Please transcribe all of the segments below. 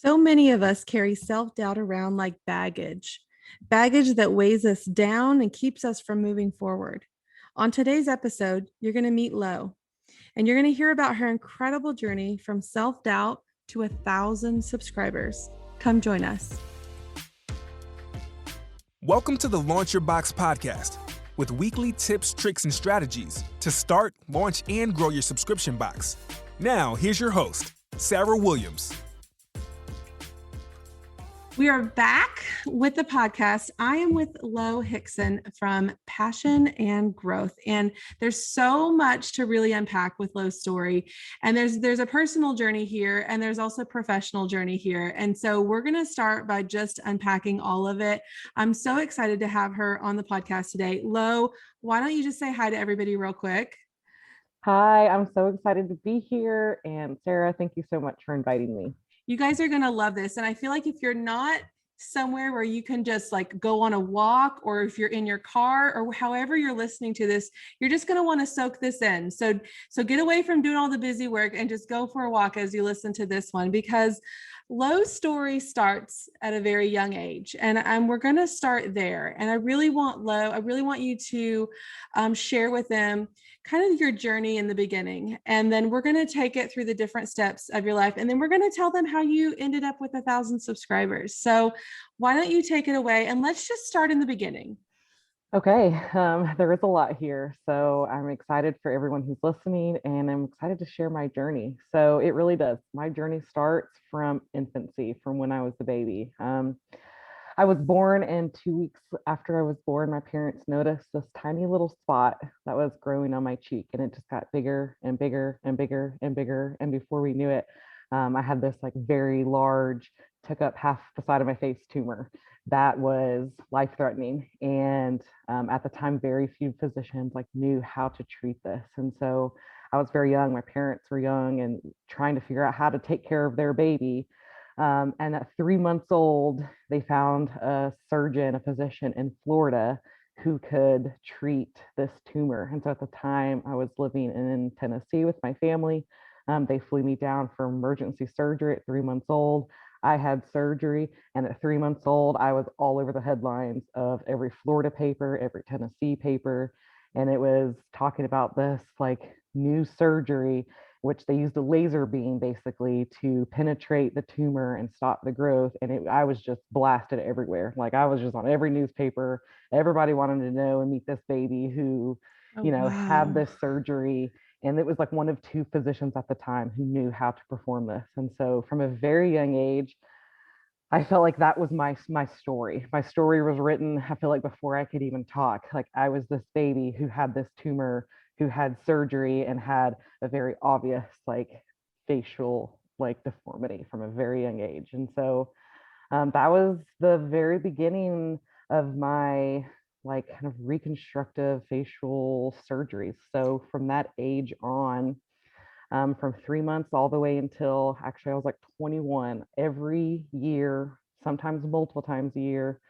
So many of us carry self-doubt around like baggage that weighs us down and keeps us from moving forward. On today's episode, you're going to meet Lo, and you're going to hear about her incredible journey from self-doubt to 1,000 subscribers. Come join us. Welcome to the Launch Your Box podcast with weekly tips, tricks, and strategies to start, launch, and grow your subscription box. Now, here's your host, Sarah Williams. We are back with the podcast. I am with Lo Hixson from Passion and Growth. And there's so much to really unpack with Lo's story. And there's a personal journey here, and there's also a professional journey here. And so we're going to start by just unpacking all of it. I'm so excited to have her on the podcast today. Lo, why don't you just say hi to everybody real quick? Hi, I'm so excited to be here. And Sarah, thank you so much for inviting me. You guys are going to love this. And I feel like if you're not somewhere where you can just like go on a walk, or if you're in your car or however you're listening to this, you're just going to want to soak this in. So get away from doing all the busy work and just go for a walk as you listen to this one, because Lo's story starts at a very young age, and we're going to start there. And I really want you to share with them kind of your journey in the beginning. And then we're going to take it through the different steps of your life. And then we're going to tell them how you ended up with 1,000 subscribers. So why don't you take it away, and let's just start in the beginning. Okay, there is a lot here. So I'm excited for everyone who's listening, and I'm excited to share my journey. So it really does. My journey starts from infancy, from when I was a baby. I was born, and 2 weeks after I was born, my parents noticed this tiny little spot that was growing on my cheek, and it just got bigger and bigger and bigger and bigger. And before we knew it, I had this like very large, took up half the side of my face tumor that was life-threatening. And at the time, very few physicians like knew how to treat this. And so I was very young. My parents were young and trying to figure out how to take care of their baby. And at 3 months old, they found a surgeon, a physician in Florida who could treat this tumor. And so at the time, I was living in Tennessee with my family. They flew me down for emergency surgery at 3 months old. I had surgery, and at 3 months old, I was all over the headlines of every Florida paper, every Tennessee paper. And it was talking about this like new surgery, which they used a laser beam basically to penetrate the tumor and stop the growth. And I was just blasted everywhere. Like I was just on every newspaper. Everybody wanted to know and meet this baby who, had this surgery. And it was like one of two physicians at the time who knew how to perform this. And so from a very young age, I felt like that was my story. My story was written, I feel like, before I could even talk. Like I was this baby who had this tumor, who had surgery and had a very obvious like facial like deformity from a very young age. And so that was the very beginning of my like kind of reconstructive facial surgeries. So from that age on, from 3 months all the way until actually I was like 21, every year, sometimes multiple times a year,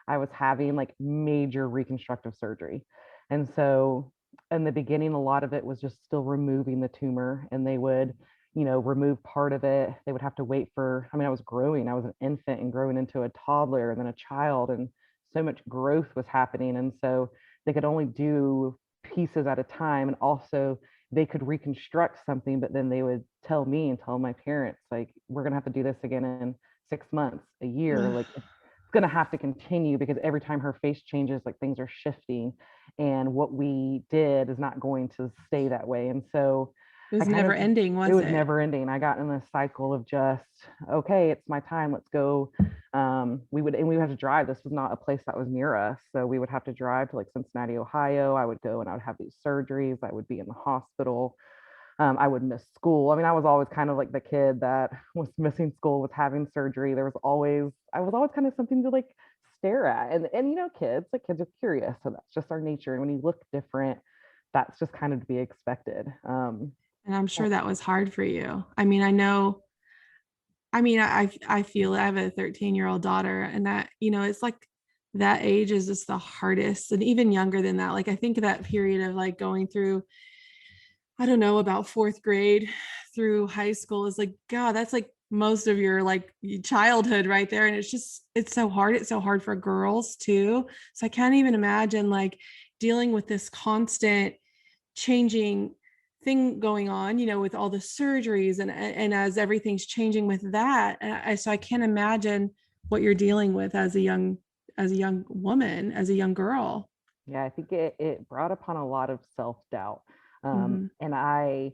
I was having like major reconstructive surgery. And so in the beginning, a lot of it was just still removing the tumor, and they would, remove part of it. They would have to wait I was growing. I was an infant and growing into a toddler and then a child, and so much growth was happening. And so they could only do pieces at a time. And also they could reconstruct something, but then they would tell me and tell my parents, like, we're going to have to do this again in 6 months, a year. Like it's going to have to continue, because every time her face changes, like things are shifting, and what we did is not going to stay that way. And so it was never ending, was it? It was never ending. I got in this cycle of just, okay, it's my time, let's go. We would have to drive. This was not a place that was near us. So we would have to drive to like Cincinnati, Ohio. I would go and I would have these surgeries. I would be in the hospital. I would miss school. I mean, I was always kind of like the kid that was missing school, was having surgery. I was always kind of something to like stare at. And kids are curious. So that's just our nature. And when you look different, that's just kind of to be expected. And I'm sure that was hard for you. I mean, I feel I have a 13-year-old daughter, and that, it's like that age is just the hardest, and even younger than that. Like, I think that period of like going through, I don't know, about fourth grade through high school is like, God, that's like most of your like childhood right there. And it's so hard. It's so hard for girls too. So I can't even imagine like dealing with this constant changing thing going on, with all the surgeries and as everything's changing with that. So I can't imagine what you're dealing with as a young woman, as a young girl. Yeah, I think it brought upon a lot of self-doubt. Mm-hmm. And I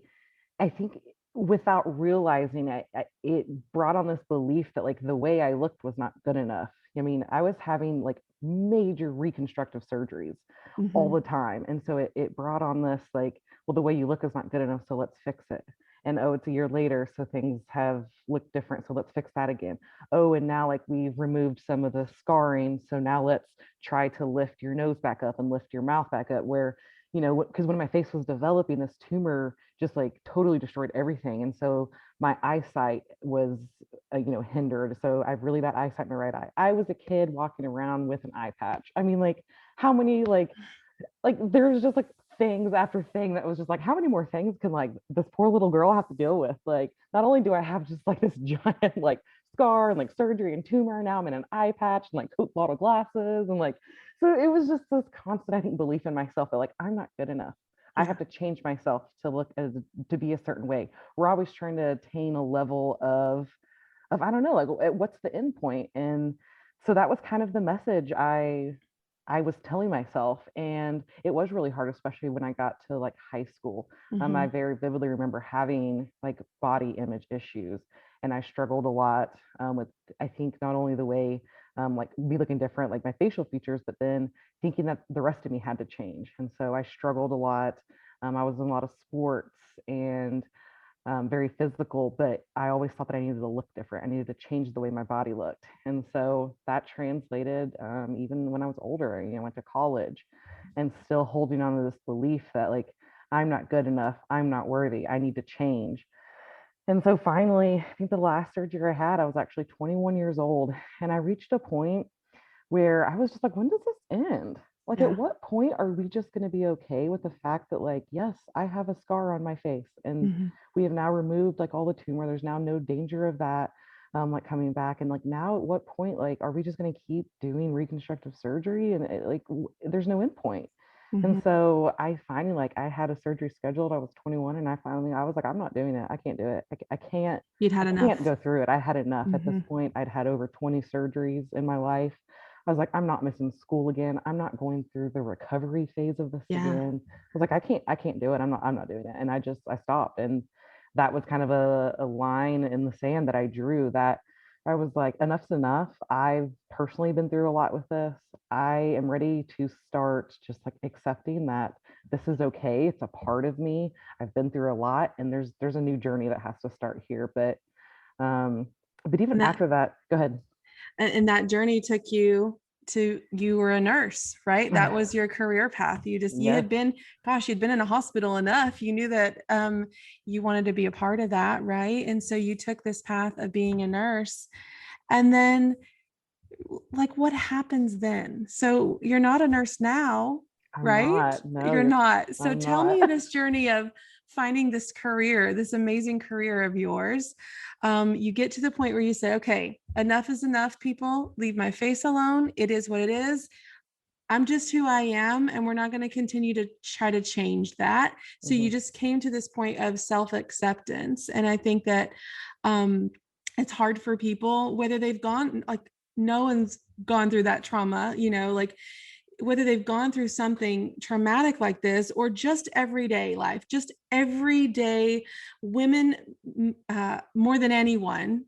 think without realizing it, it brought on this belief that like the way I looked was not good enough. I mean, I was having like major reconstructive surgeries all Mm-hmm. the time. And so it brought on this like, well, the way you look is not good enough, so let's fix it. And oh, it's a year later, so things have looked different, so let's fix that again. Oh, and now like we've removed some of the scarring, so now let's try to lift your nose back up and lift your mouth back up. Where, because when my face was developing, this tumor just like totally destroyed everything. And so my eyesight was, hindered. So I've really bad eyesight in my right eye. I was a kid walking around with an eye patch. I mean, like how many, like there's just like things after thing that was just like, how many more things can like this poor little girl have to deal with? Like, not only do I have just like this giant like scar and like surgery and tumor, now I'm in an eye patch and like a lot of glasses and like, so it was just this constant, I think, belief in myself that like I'm not good enough. I Yeah. have to change myself to look to be a certain way. We're always trying to attain a level of I don't know, like what's the end point? And so that was kind of the message I was telling myself. And it was really hard, especially when I got to like high school. Mm-hmm. I very vividly remember having like body image issues, and I struggled a lot with, I think, not only the way like me looking different, like my facial features, but then thinking that the rest of me had to change. And so I struggled a lot. I was in a lot of sports and very physical, but I always thought that I needed to look different. I needed to change the way my body looked. And so that translated even when I was older, went to college and still holding on to this belief that like, I'm not good enough. I'm not worthy. I need to change. And so finally, I think the last surgery I had, I was actually 21 years old. And I reached a point where I was just like, when does this end? Like, at Yeah. what point are we just going to be okay with the fact that, like, yes, I have a scar on my face and Mm-hmm. we have now removed like all the tumor. There's now no danger of that, like coming back. And like, now at what point, like, are we just going to keep doing reconstructive surgery? And there's no end point. And Mm-hmm. so I finally, like, I had a surgery scheduled. I was 21 and I was like, I'm not doing it. I can't do it. I can't, You'd I had can't enough. go through it. I had enough at this Mm-hmm. point. I'd had over 20 surgeries in my life. I was like, I'm not missing school again. I'm not going through the recovery phase of this Yeah. again. I was like, I can't do it. I'm not doing it. And I stopped. And that was kind of a line in the sand that I drew, that I was like, enough's enough. I've personally been through a lot with this. I am ready to start just like accepting that this is okay. It's a part of me. I've been through a lot, and there's a new journey that has to start here. Um, but even And that after that, go ahead. and that journey took you to, you were a nurse, right? That was your career path. You Yes. had been, gosh, you'd been in a hospital enough. You knew that you wanted to be a part of that, right? And so you took this path of being a nurse. And then like what happens then? So you're not a nurse now, I'm right? not. No, You're not. So I'm tell not. me this journey of finding this career, this amazing career of yours. You get to the point where you say, okay, enough is enough, people. Leave my face alone. It is what it is. I'm just who I am, and we're not going to continue to try to change that. So you Mhm. just came to this point of self-acceptance. And I think that it's hard for people, whether they've gone, like, no one's gone through that trauma, like whether they've gone through something traumatic like this or just everyday life, just everyday women, more than anyone,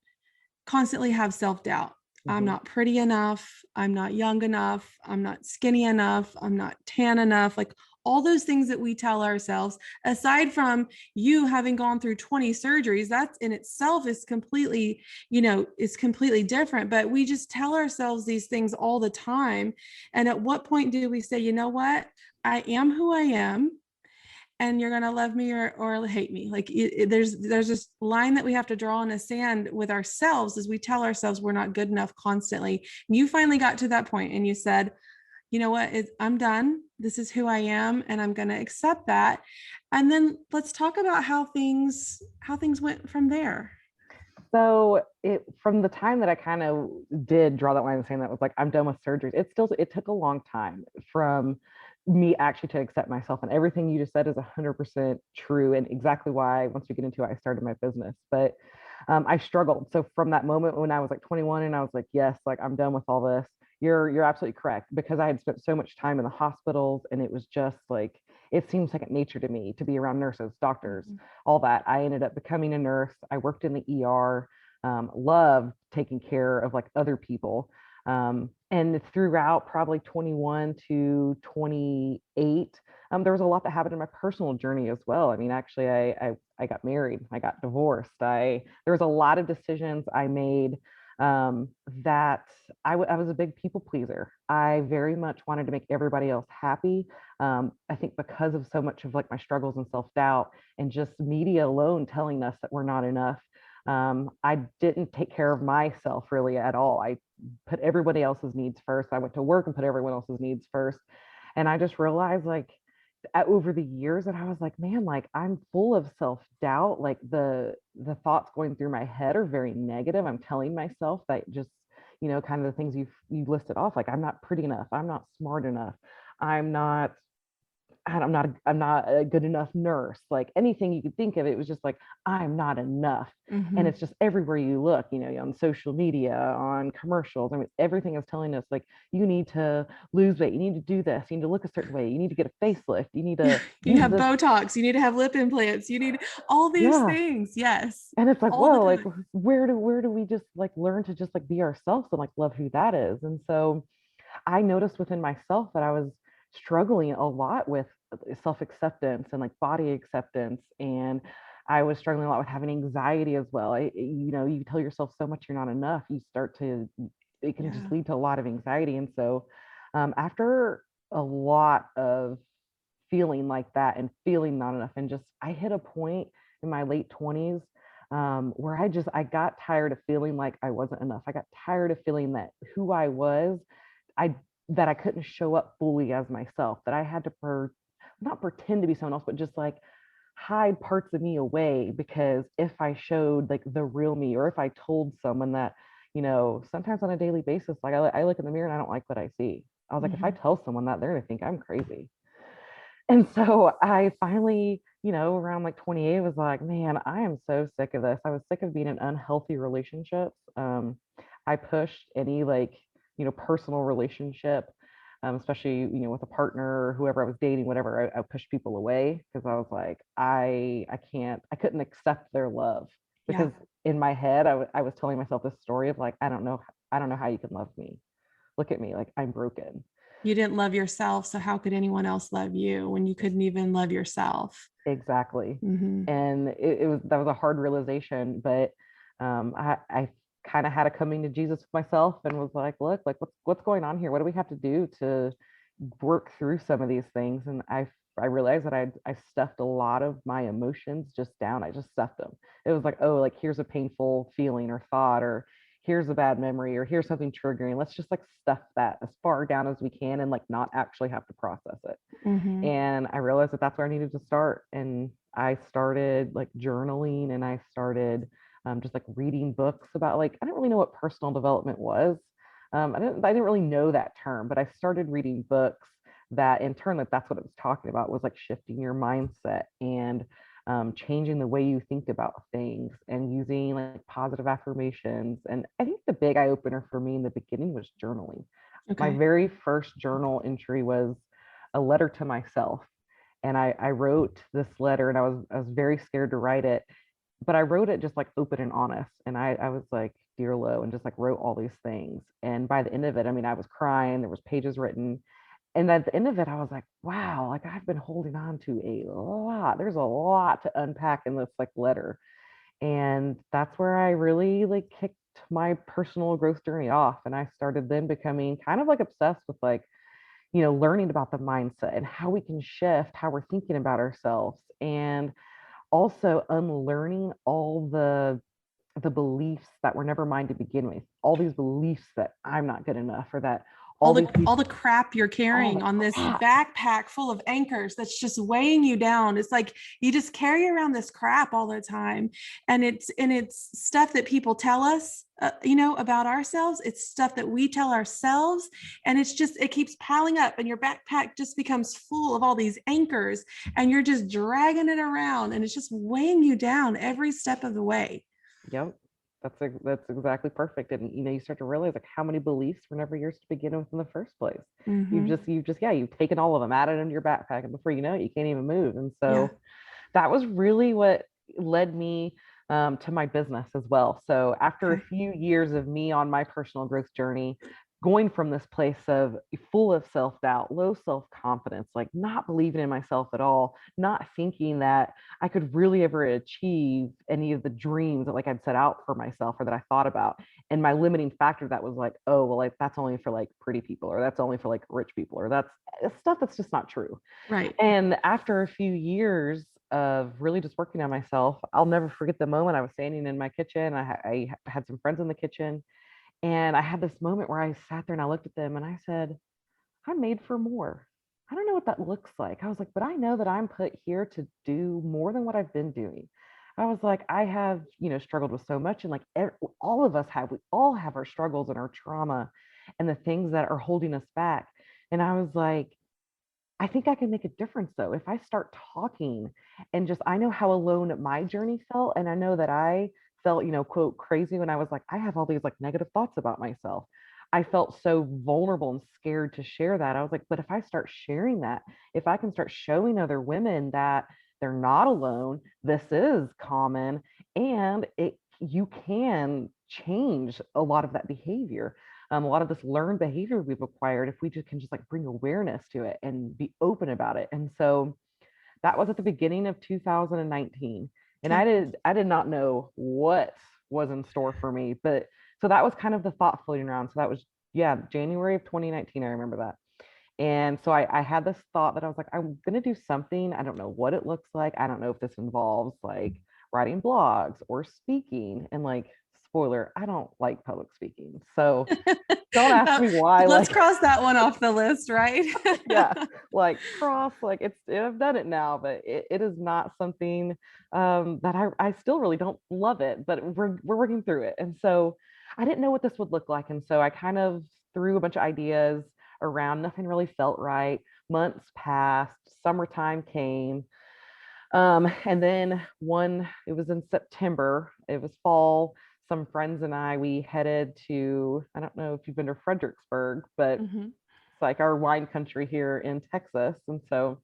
constantly have self-doubt. I'm Mhm. not pretty enough. I'm not young enough. I'm not skinny enough. I'm not tan enough. Like all those things that we tell ourselves, aside from you having gone through 20 surgeries, that in itself is completely, is completely different. But we just tell ourselves these things all the time. And at what point do we say, you know what? I am who I am, and you're going to love me or hate me. Like there's this line that we have to draw in the sand with ourselves as we tell ourselves we're not good enough constantly. And you finally got to that point and you said, you know what, I'm done. This is who I am, and I'm going to accept that. And then let's talk about how things went from there. So from the time that I kind of did draw that line and saying that was like, I'm done with surgeries, it took a long time from me actually to accept myself. And everything you just said is 100% true, and exactly why, once we get into it, I started my business. But I struggled. So from that moment when I was like 21 and I was like, yes, like I'm done with all this, you're absolutely correct, because I had spent so much time in the hospitals, and it was just like, it seems second nature to me to be around nurses, doctors, all that. I ended up becoming a nurse. I worked in the ER, loved taking care of like other people. And throughout probably 21 to 28, there was a lot that happened in my personal journey as well. I mean, actually, I got married, I got divorced. There was a lot of decisions I made, that I was a big people pleaser. I very much wanted to make everybody else happy. I think because of so much of like my struggles and self-doubt, and just media alone telling us that we're not enough, I didn't take care of myself really at all. I put everybody else's needs first. I went to work and put everyone else's needs first. And I just realized, like, over the years, that I was like, man, like I'm full of self-doubt. Like the thoughts going through my head are very negative. I'm telling myself that, just, kind of the things you listed off, like I'm not pretty enough, I'm not smart enough, I'm not I'm not a good enough nurse. Like anything you could think of, it was just like, I'm not enough. And Mhm. it's just everywhere you look, on social media, on commercials. I mean, everything is telling us like, you need to lose weight, you need to do this, you need to look a certain way, you need to get a facelift, you need to You need to use have this. Botox, you need to have lip implants, you need all these Yeah. things. Yes. And it's like, All the whoa, like time. where do we just like learn to just like be ourselves and like love who that is? And so I noticed within myself that I was struggling a lot with self-acceptance and like body acceptance. And I was struggling a lot with having anxiety as well. You tell yourself so much you're not enough, it can just Yeah. lead to a lot of anxiety. And so after a lot of feeling like that and feeling not enough, and just I hit a point in my late 20s, where I got tired of feeling like I wasn't enough. I got tired of feeling that who I was, I that I couldn't show up fully as myself, that I had to not pretend to be someone else, but just like hide parts of me away, because if I showed like the real me, or if I told someone that, sometimes on a daily basis, like I look in the mirror and I don't like what I see. I was like, if I Mhm. tell someone that, they're gonna think I'm crazy. And so I finally, around like 28, was like, man, I am so sick of this. I was sick of being in unhealthy relationships. I pushed any like, personal relationship, especially, with a partner or whoever I was dating, whatever. I pushed people away, because I was like, I couldn't accept their love, Yeah. because in my head, I was telling myself this story of like, I don't know how you can love me. Look at me, like I'm broken. You didn't love yourself, so how could anyone else love you when you couldn't even love yourself? Exactly. Mhm. And that was a hard realization, but I kind of had a coming to Jesus with myself, and was like, look, like what's going on here? What do we have to do to work through some of these things? And I realized that I stuffed a lot of my emotions just down. I just stuffed them. It was like, oh, like here's a painful feeling or thought, or here's a bad memory, or here's something triggering. Let's just like stuff that as far down as we can, and like not actually have to process it. Mhm. And I realized that that's where I needed to start. And I started like journaling, and I started just like reading books about, like, I didn't really know what personal development was. I didn't really know that term, but I started reading books that in turn, like that's what it was talking about, was like shifting your mindset, and changing the way you think about things, and using like positive affirmations. And I think the big eye opener for me in the beginning was journaling. My Okay. very first journal entry was a letter to myself. And I wrote this letter, and I was very scared to write it, but I wrote it just like open and honest. And I was like, dear Lo, and just like wrote all these things. And by the end of it, I mean, I was crying, there was pages written. And at the end of it, I was like, wow, like I've been holding on to a lot. There's a lot to unpack in this like letter. And that's where I really like kicked my personal growth journey off. And I started then becoming kind of like obsessed with like, learning about the mindset and how we can shift how we're thinking about ourselves, and also unlearning all the beliefs that were never mine to begin with. All these beliefs that I'm not good enough, or that all these all the crap you're carrying on this backpack full of anchors that's just weighing you down. It's like you just carry around this crap all the time, and it's stuff that people tell us, about ourselves. It's stuff that we tell ourselves, and it keeps piling up, and your backpack just becomes full of all these anchors, and you're just dragging it around, and it's just weighing you down every step of the way. Yep. That's exactly perfect. And you start to realize like how many beliefs were never yours to begin with in the first place. You've taken all of them, added into your backpack, and before you know it, you can't even move. And so that was really what led me to my business as well. So after a few years of me on my personal growth journey, going from this place of full of self-doubt, low self-confidence, like not believing in myself at all, not thinking that I could really ever achieve any of the dreams that like I'd set out for myself or that I thought about. And my limiting factor that was like, oh, well, like that's only for like pretty people, or that's only for like rich people, or that's stuff that's just not true. Right. And after a few years of really just working on myself, I'll never forget the moment I was standing in my kitchen. I had some friends in the kitchen, and I had this moment where I sat there and I looked at them and I said, I'm made for more. I don't know what that looks like. I was like, but I know that I'm put here to do more than what I've been doing. I was like, I have, struggled with so much. And like all of us have, we all have our struggles and our trauma and the things that are holding us back. And I was like, I think I can make a difference though. If I start talking and just, I know how alone my journey felt. And I know that I felt, quote, crazy when I was like, I have all these like negative thoughts about myself. I felt so vulnerable and scared to share that. I was like, but if I start sharing that, if I can start showing other women that they're not alone, this is common, and you can change a lot of that behavior. A lot of this learned behavior we've acquired, if we just can just like bring awareness to it and be open about it. And so that was at the beginning of 2019. And I did not know what was in store for me, but so that was kind of the thought floating around. So that was, January of 2019. I remember that. And so I had this thought that I was like, I'm going to do something. I don't know what it looks like. I don't know if this involves like writing blogs or speaking. And like, spoiler, I don't like public speaking. So don't ask me why. Let's like, cross that one off the list, right? like I've done it now, but it is not something that I still really don't love it, but we're working through it. And so I didn't know what this would look like. And so I kind of threw a bunch of ideas around. Nothing really felt right. Months passed, summertime came. And then it was in September, it was fall. Some friends and we headed to, I don't know if you've been to Fredericksburg, but it's like our wine country here in Texas. And so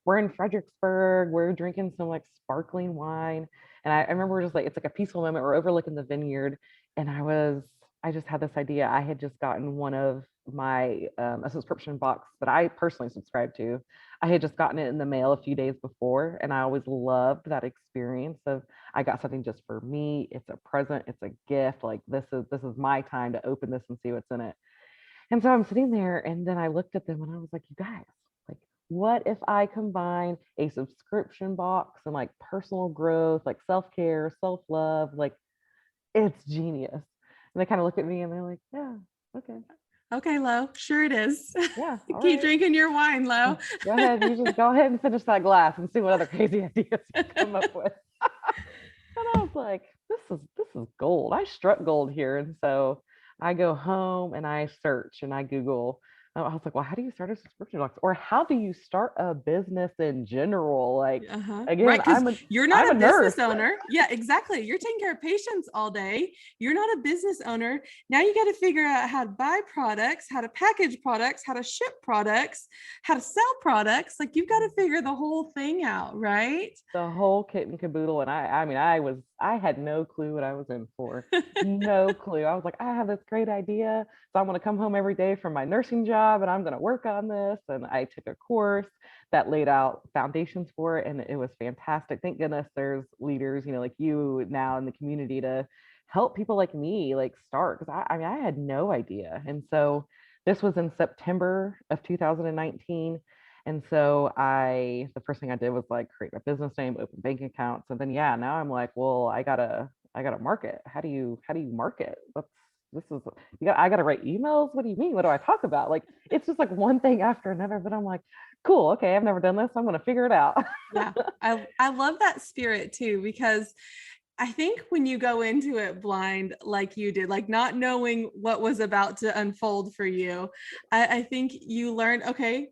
we're in Fredericksburg, we're drinking some like sparkling wine. And I remember just like, it's like a peaceful moment. We're overlooking the vineyard. And I just had this idea. I had just gotten one of my, a subscription box that I personally subscribe to. I had just gotten it in the mail a few days before. And I always loved that experience of, I got something just for me. It's a present, it's a gift. Like this is my time to open this and see what's in it. And so I'm sitting there, and then I looked at them and I was like, you guys, like, what if I combine a subscription box and like personal growth, like self-care, self-love, like it's genius. And they kind of look at me and they're like, yeah, okay. Okay, Lo, sure it is. Yeah. Keep drinking your wine, Lo. Go ahead. You just go ahead and finish that glass and see what other crazy ideas you come up with. And I was like, this is gold. I struck gold here. And so I go home and I search and I Google. I was like, well, how do you start a subscription box? Or how do you start a business in general? Like, again, right, because you're not a business nurse. owner. Yeah, exactly. You're taking care of patients all day. You're not a business owner. Now you got to figure out how to buy products, how to package products, how to ship products, how to sell products. Like you've got to figure the whole thing out, right? The whole kit and caboodle. And I had no clue what I was in for. No clue. I was like, I have this great idea. So I'm going to come home every day from my nursing job and I'm going to work on this. And I took a course that laid out foundations for it. And it was fantastic. Thank goodness there's leaders, like you now in the community to help people like me like start. Because I had no idea. And so this was in September of 2019. And so the first thing I did was like create my business name, open bank accounts. And then, now I'm like, well, I gotta market. How do you market? I got to write emails. What do you mean? What do I talk about? Like, it's just like one thing after another, but I'm like, cool. Okay. I've never done this. I'm going to figure it out. Yeah. I love that spirit too, because I think when you go into it blind, like you did, like not knowing what was about to unfold for you, I think you learn, okay,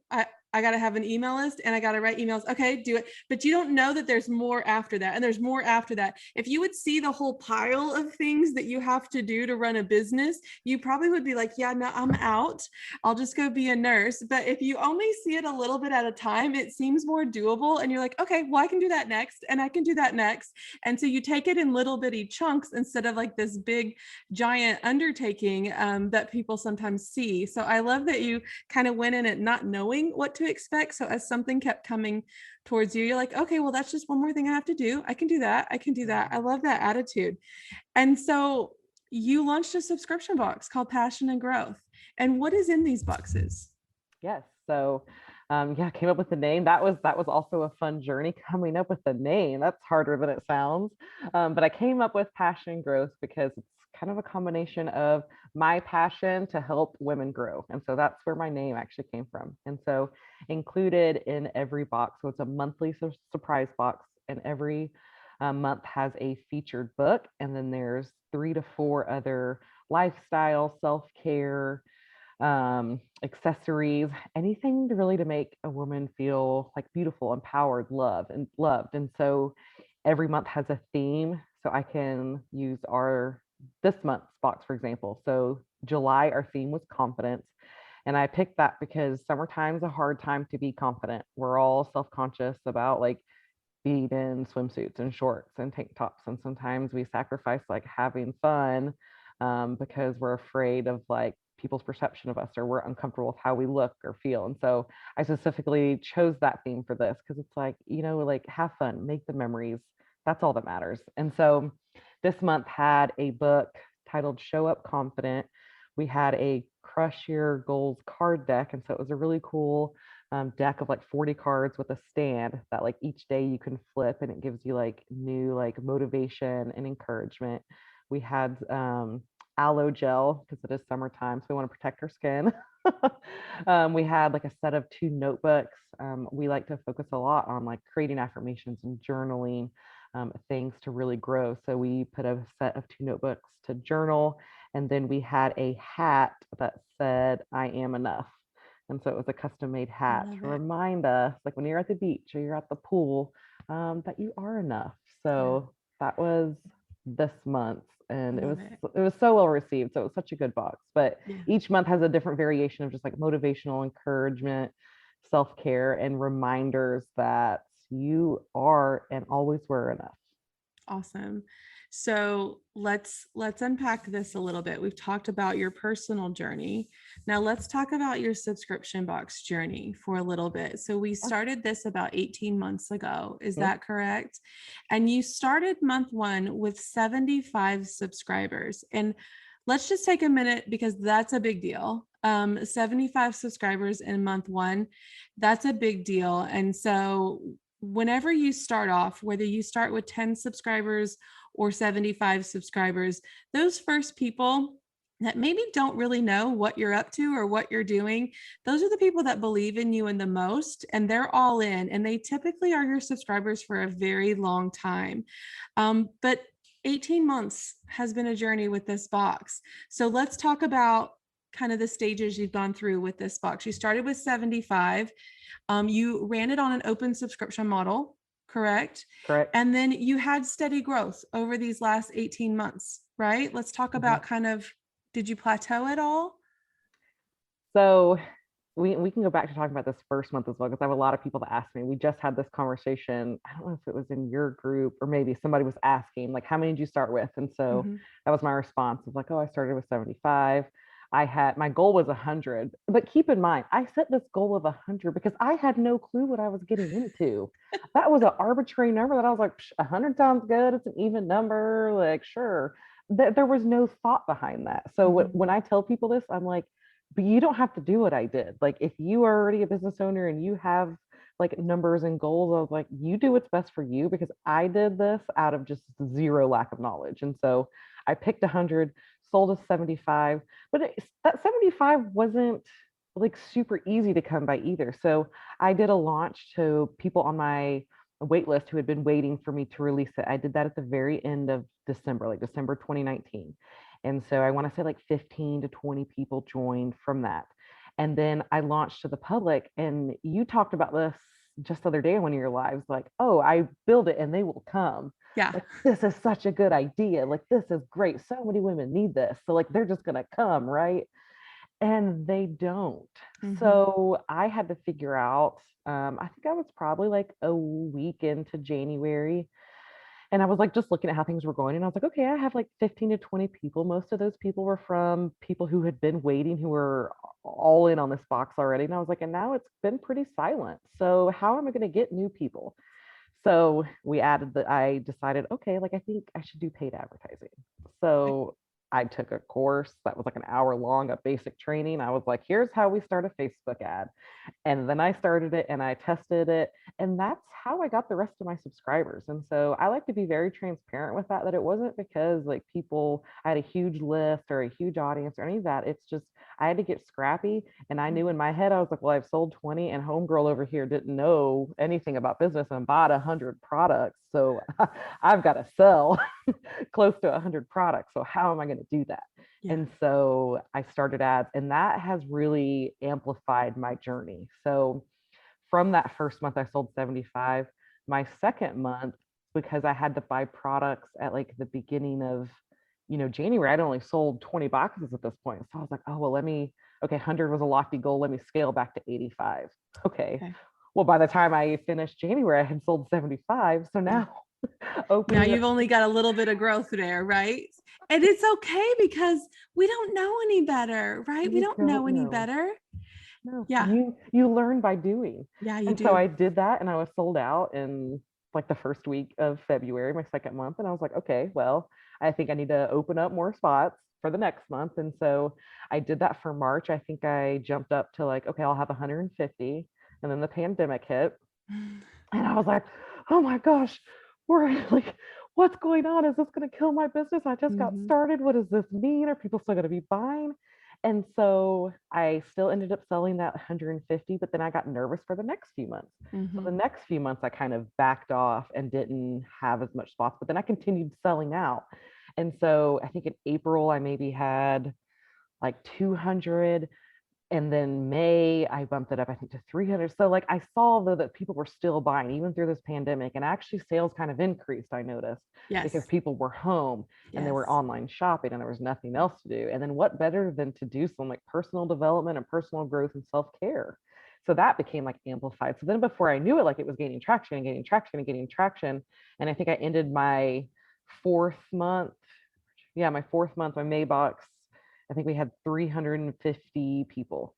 I got to have an email list and I got to write emails. Okay, do it. But you don't know that there's more after that. And there's more after that. If you would see the whole pile of things that you have to do to run a business, you probably would be like, yeah, no, I'm out. I'll just go be a nurse. But if you only see it a little bit at a time, it seems more doable. And you're like, okay, well, I can do that next. And I can do that next. And so you take it in little bitty chunks instead of like this big giant undertaking that people sometimes see. So I love that you kind of went in it not knowing what to expect. So as something kept coming towards you, you're like, okay, well, that's just one more thing I have to do. I can do that. I can do that. I love that attitude. And so you launched a subscription box called Passion and Growth. And what is in these boxes? Yes. So yeah, I came up with the name. That was also a fun journey coming up with the name. That's harder than it sounds. But I came up with Passion and Growth because it's kind of a combination of my passion to help women grow. And so that's where my name actually came from. And so included in every box, so it's a monthly surprise box, and every month has a featured book. And then there's 3 to 4 other lifestyle, self-care, accessories, anything to really to make a woman feel like beautiful, empowered, loved. And so every month has a theme. So I can use this month's box, for example. So July, our theme was confidence. And I picked that because summertime's a hard time to be confident. We're all self-conscious about like being in swimsuits and shorts and tank tops. And sometimes we sacrifice like having fun because we're afraid of like people's perception of us, or we're uncomfortable with how we look or feel. And so I specifically chose that theme for this because it's like, like have fun, make the memories. That's all that matters. And so this month had a book titled Show Up Confident. We had a Crush Your Goals card deck. And so it was a really cool deck of like 40 cards with a stand that like each day you can flip, and it gives you like new like motivation and encouragement. We had aloe gel because it is summertime, so we want to protect our skin. We had like a set of 2 notebooks. We like to focus a lot on like creating affirmations and journaling things to really grow. So we put a set of 2 notebooks to journal. And then we had a hat that said, I am enough. And so it was a custom made hat to remind us, like when you're at the beach or you're at the pool, that you are enough. So that was this month. And it was so well received. So it was such a good box. But each month has a different variation of just like motivational encouragement, self-care, and reminders that you are and always were enough. Awesome. So let's unpack this a little bit. We've talked about your personal journey. Now let's talk about your subscription box journey for a little bit. So we started this about 18 months ago. Is that correct? And you started month 1 with 75 subscribers. And let's just take a minute because that's a big deal. 75 subscribers in month 1, that's a big deal. And so whenever you start off, whether you start with 10 subscribers or 75 subscribers, those first people that maybe don't really know what you're up to or what you're doing, those are the people that believe in you in the most, and they're all in, and they typically are your subscribers for a very long time. But 18 months has been a journey with this box. So let's talk about kind of the stages you've gone through with this box. You started with 75. You ran it on an open subscription model, correct? Correct. And then you had steady growth over these last 18 months, right? Let's talk about kind of, did you plateau at all? So we can go back to talking about this first month as well, because I have a lot of people that ask me. We just had this conversation. I don't know if it was in your group or maybe somebody was asking, like, how many did you start with? And so that was my response. It was like, oh, I started with 75. My goal was 100, but keep in mind, I set this goal of 100 because I had no clue what I was getting into. That was an arbitrary number that I was like, 100 sounds good. It's an even number. Like, sure. There was no thought behind that. So when I tell people this, I'm like, but you don't have to do what I did. Like, if you are already a business owner and you have like numbers and goals, I was like, you do what's best for you, because I did this out of just zero lack of knowledge. And so I picked 100 sold a 75, but that 75 wasn't like super easy to come by either. So I did a launch to people on my wait list who had been waiting for me to release it. I did that at the very end of December, like December 2019. And so I want to say like 15 to 20 people joined from that. And then I launched to the public, and you talked about this just the other day in one of your lives, like, oh, I build it and they will come. Yeah. Like, this is such a good idea. Like, this is great. So many women need this. So like, they're just going to come, right? And they don't. So I had to figure out, I think I was probably like a week into January. And I was like, just looking at how things were going. And I was like, okay, I have like 15 to 20 people. Most of those people were from people who had been waiting, who were all in on this box already. And I was like, and now it's been pretty silent. So how am I going to get new people? So I decided, okay, like I think I should do paid advertising. So I took a course that was like an hour long of basic training. I was like, here's how we start a Facebook ad. And then I started it and I tested it. And that's how I got the rest of my subscribers. And so I like to be very transparent with that it wasn't because like I had a huge list or a huge audience or any of that. It's just, I had to get scrappy. And I knew in my head, I was like, well, I've sold 20, and homegirl over here didn't know anything about business and bought 100 products. So I've got to sell close to 100 products. So how am I going to do that? Yeah. And so I started ads, and that has really amplified my journey. So from that first month, I sold 75. My second month, because I had to buy products at like the beginning of, January, I'd only sold 20 boxes at this point. So I was like, oh, well, okay, 100 was a lofty goal. Let me scale back to 85. Okay. Well, by the time I finished January, I had sold 75. So now now you've only got a little bit of growth there, right? And it's okay, because we don't know any better, right? We don't know any better. No. Yeah. You learn by doing. Yeah, you do. So I did that, and I was sold out in like the first week of February, my second month. And I was like, okay, well, I think I need to open up more spots for the next month. And so I did that for March. I think I jumped up to like, okay, I'll have 150. And then the pandemic hit. And I was like, oh my gosh, we're like, what's going on? Is this going to kill my business? I just got started. What does this mean? Are people still going to be buying? And so I still ended up selling that 150, but then I got nervous for the next few months. So the next few months, I kind of backed off and didn't have as much spots, but then I continued selling out. And so I think in April, I maybe had like 200. And then May, I bumped it up, I think, to 300. So like I saw though that people were still buying even through this pandemic, and actually sales kind of increased, I noticed, because people were home and they were online shopping and there was nothing else to do. And then what better than to do some like personal development and personal growth and self-care? So that became like amplified. So then before I knew it, like it was gaining traction and gaining traction and gaining traction. And I think I ended my fourth month, my May box, I think we had 350 people.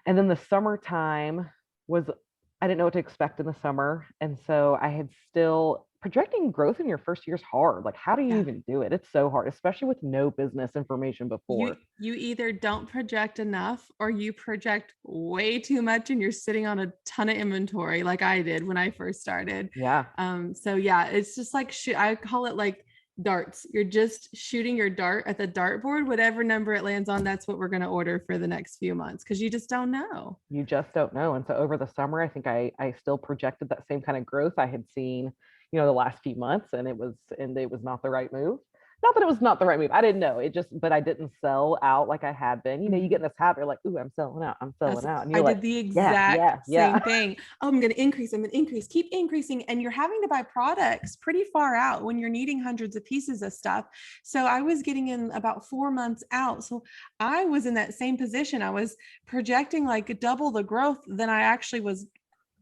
And then the summertime I didn't know what to expect in the summer. And so I had still projecting growth in your first year is hard. Like, how do you even do it? It's so hard, especially with no business information before. You either don't project enough, or you project way too much and you're sitting on a ton of inventory like I did when I first started. Yeah. So yeah, it's just like, I call it like darts. You're just shooting your dart at the dartboard. Whatever number it lands on, that's what we're going to order for the next few months, because you just don't know. You just don't know. And so over the summer, I think I still projected that same kind of growth I had seen, the last few months, and it was not the right move. Not that it was not the right move. I didn't know. But I didn't sell out like I had been. You get in this habit, you're like, ooh, I'm selling out. I'm selling out. And I did the exact same thing. Oh, I'm going to increase. Keep increasing. And you're having to buy products pretty far out when you're needing hundreds of pieces of stuff. So I was getting in about 4 months out. So I was in that same position. I was projecting like double the growth than I actually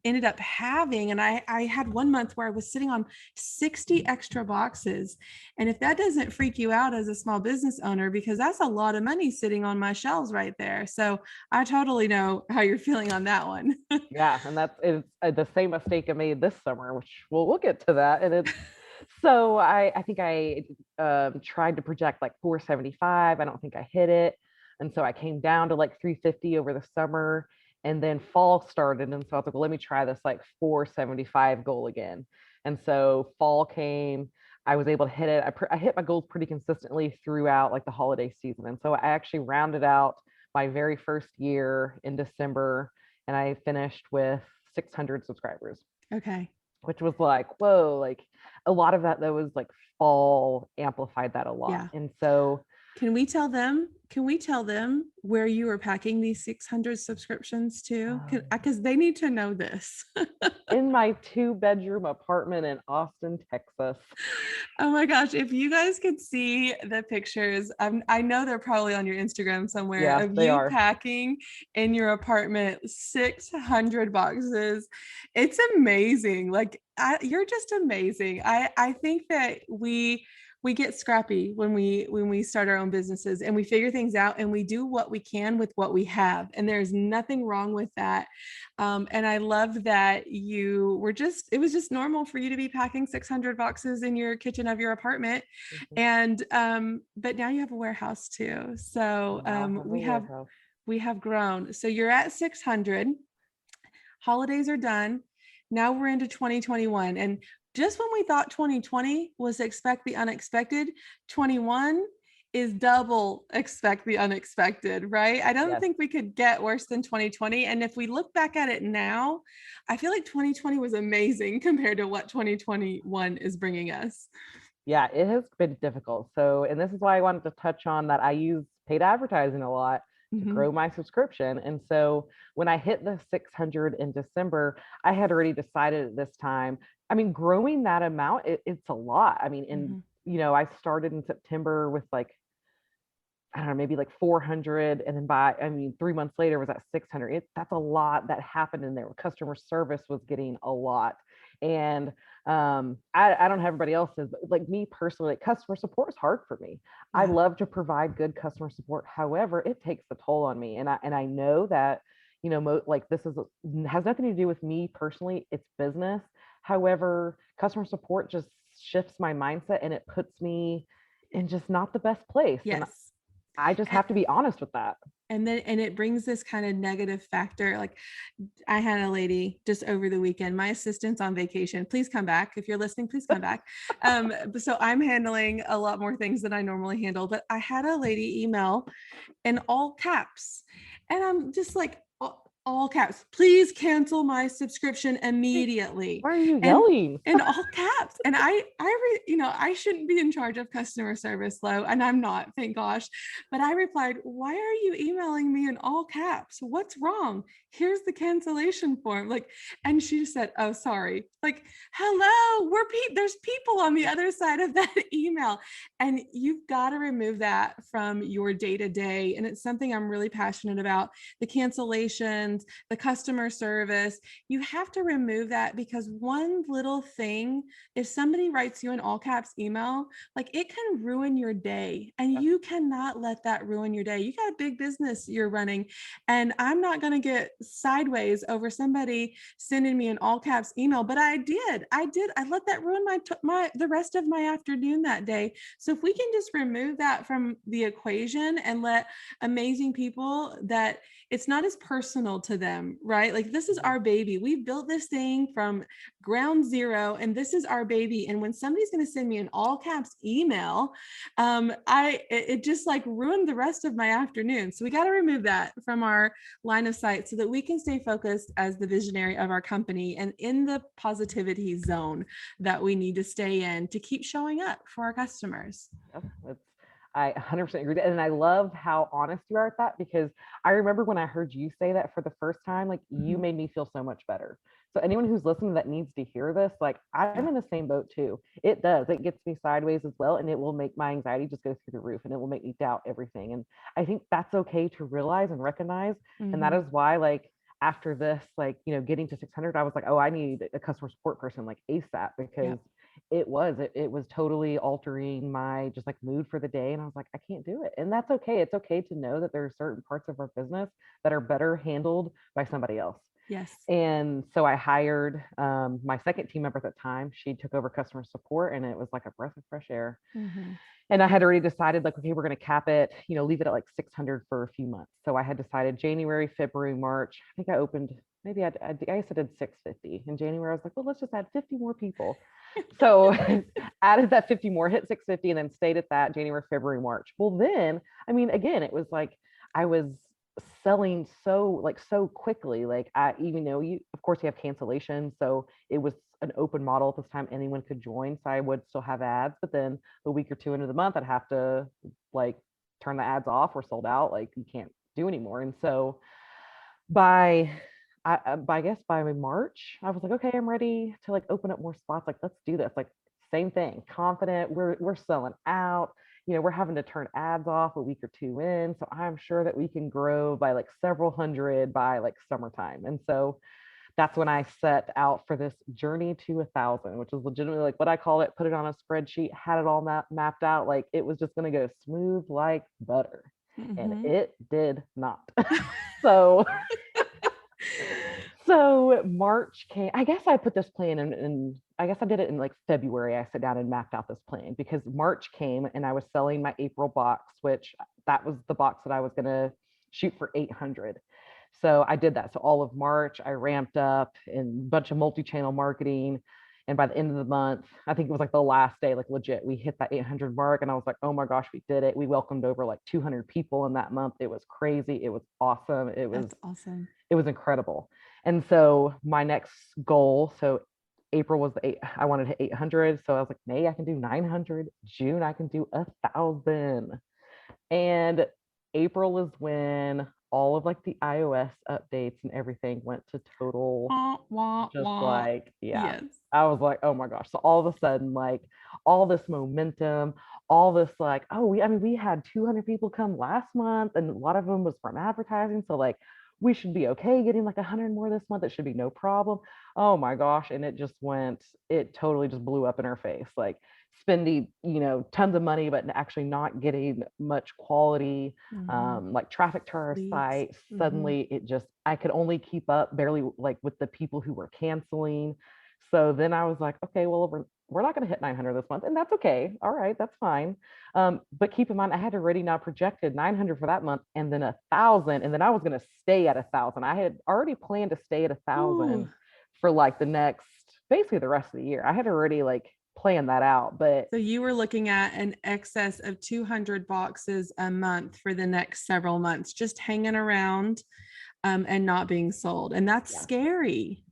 ended up having. And I had 1 month where I was sitting on 60 extra boxes. And if that doesn't freak you out as a small business owner, because that's a lot of money sitting on my shelves right there. So I totally know how you're feeling on that one. Yeah. And it's the same mistake I made this summer, which we'll get to that. And it's, so I think I tried to project like 475. I don't think I hit it. And so I came down to like 350 over the summer. And then fall started. And so I was like, well, let me try this like 475 goal again. And so fall came, I was able to hit it. I hit my goals pretty consistently throughout like the holiday season. And so I actually rounded out my very first year in December, and I finished with 600 subscribers, Okay. which was like, whoa, like a lot of that was like fall amplified that a lot. Yeah. And so Can we tell them where you are packing these 600 subscriptions to? Because they need to know this. in my 2-bedroom apartment in Austin, Texas. Oh my gosh, if you guys could see the pictures, I know they're probably on your Instagram somewhere Yeah, of they you are. packing in your apartment 600 boxes. It's amazing. Like you're just amazing. I think that we get scrappy when we start our own businesses, and we figure things out, and we do what we can with what we have, and there's nothing wrong with that. And I love that it was just normal for you to be packing 600 boxes in your kitchen of your apartment. And but now you have a warehouse too, so we have grown. So you're at 600. Holidays are done. Now we're into 2021, and just when we thought 2020 was expect the unexpected, 21 is double expect the unexpected, right? I don't think we could get worse than 2020. And if we look back at it now, I feel like 2020 was amazing compared to what 2021 is bringing us. Yeah, it has been difficult. So, and this is why I wanted to touch on that I use paid advertising a lot to grow my subscription. And so when I hit the 600 in December, I had already decided at this time, I mean, growing that amount, it's a lot. I mean, and I started in September with like, I don't know, maybe like 400. And then 3 months later was at 600. That's a lot that happened in there. Customer service was getting a lot. And I don't have everybody else's, but like me personally, like customer support is hard for me. Yeah. I love to provide good customer support. However, it takes a toll on me. And I know that, like this has nothing to do with me personally, it's business. However, customer support just shifts my mindset, and it puts me in just not the best place. Yes. And I just have to be honest with that. And it brings this kind of negative factor. Like I had a lady just over the weekend, my assistant's on vacation. Please come back. If you're listening, please come back. So I'm handling a lot more things than I normally handle, but I had a lady email in all caps, and I'm just like, all caps, please cancel my subscription immediately. Why are you yelling? In all caps. And I shouldn't be in charge of customer service, Lo, and I'm not, thank gosh. But I replied, why are you emailing me in all caps? What's wrong? Here's the cancellation form. Like, and she just said, oh, sorry. Like, hello, there's people on the other side of that email. And you've got to remove that from your day-to-day. And it's something I'm really passionate about. The cancellations, the customer service, you have to remove that, because one little thing, if somebody writes you an all caps email, like it can ruin your day, and you cannot let that ruin your day. You got a big business you're running, and I'm not going to get sideways over somebody sending me an all caps email, but I let that ruin the rest of my afternoon that day. So if we can just remove that from the equation and let amazing people, that it's not as personal to them, right? Like this is our baby. We built this thing from ground zero, and this is our baby. And when somebody's going to send me an all caps email, it just like ruined the rest of my afternoon. So we got to remove that from our line of sight so that we can stay focused as the visionary of our company and in the positivity zone that we need to stay in to keep showing up for our customers. I 100% agree. And I love how honest you are at that, because I remember when I heard you say that for the first time, like you made me feel so much better. So anyone who's listening that needs to hear this, like I'm in the same boat too. It gets me sideways as well. And it will make my anxiety just go through the roof, and it will make me doubt everything. And I think that's okay to realize and recognize. And that is why, like, after this, like, getting to 600, I was like, oh, I need a customer support person like ASAP, because it was totally altering my just like mood for the day. And I was like, I can't do it. And that's okay. It's okay to know that there are certain parts of our business that are better handled by somebody else. Yes. And so I hired my second team member at the time. She took over customer support, and it was like a breath of fresh air. And I had already decided, like, okay, we're going to cap it, leave it at like 600 for a few months. So I had decided January, February, March. I think I opened maybe I guess I did 650. In January, I was like, well, let's just add 50 more people. So added that 50 more, hit 650, and then stayed at that January, February, March. Well, then, I mean, again, it was like I was selling so quickly. Like I, even though of course you have cancellations. So it was an open model at this time. Anyone could join. So I would still have ads, but then a week or two into the month, I'd have to like turn the ads off or sold out. Like you can't do anymore. And so by I guess by March, I was like, okay, I'm ready to like open up more spots. Like, let's do this. Like, same thing, confident. We're selling out. We're having to turn ads off a week or two in. So I'm sure that we can grow by like several hundred by like summertime. And so that's when I set out for this journey to 1,000, which is legitimately like what I call it, put it on a spreadsheet, had it all mapped out. Like it was just going to go smooth like butter. And it did not. So so March came. I guess I put this plan in I guess I did it in like February. I sat down and mapped out this plan because March came and I was selling my April box, which that was the box that I was going to shoot for 800. So I did that. So all of March, I ramped up and a bunch of multi-channel marketing. And by the end of the month, I think it was like the last day, like legit, we hit that 800 mark. And I was like, oh my gosh, we did it. We welcomed over like 200 people in that month. It was crazy. It was awesome. That's awesome. It was incredible. And so my next goal, so April was I wanted to hit 800. So I was like, May, I can do 900. June, I can do 1,000. And April is when all of like the iOS updates and everything went to total, like, yeah. Yes. I was like, oh my gosh. So all of a sudden, like all this momentum, all this like, oh, we had 200 people come last month and a lot of them was from advertising. So like, we should be okay getting like 100 more this month. It should be no problem. Oh my gosh. And it totally just blew up in our face. Like spending, tons of money, but actually not getting much quality, like traffic to our site. Suddenly I could only keep up barely like with the people who were canceling. So then I was like, okay, well, we're not going to hit 900 this month, and that's okay. All right, that's fine. But keep in mind, I had already now projected 900 for that month, and then 1,000, and then I was going to stay at 1,000. I had already planned to stay at 1,000 for like basically the rest of the year. I had already like planned that out. But so you were looking at an excess of 200 boxes a month for the next several months, just hanging around, and not being sold, and that's scary.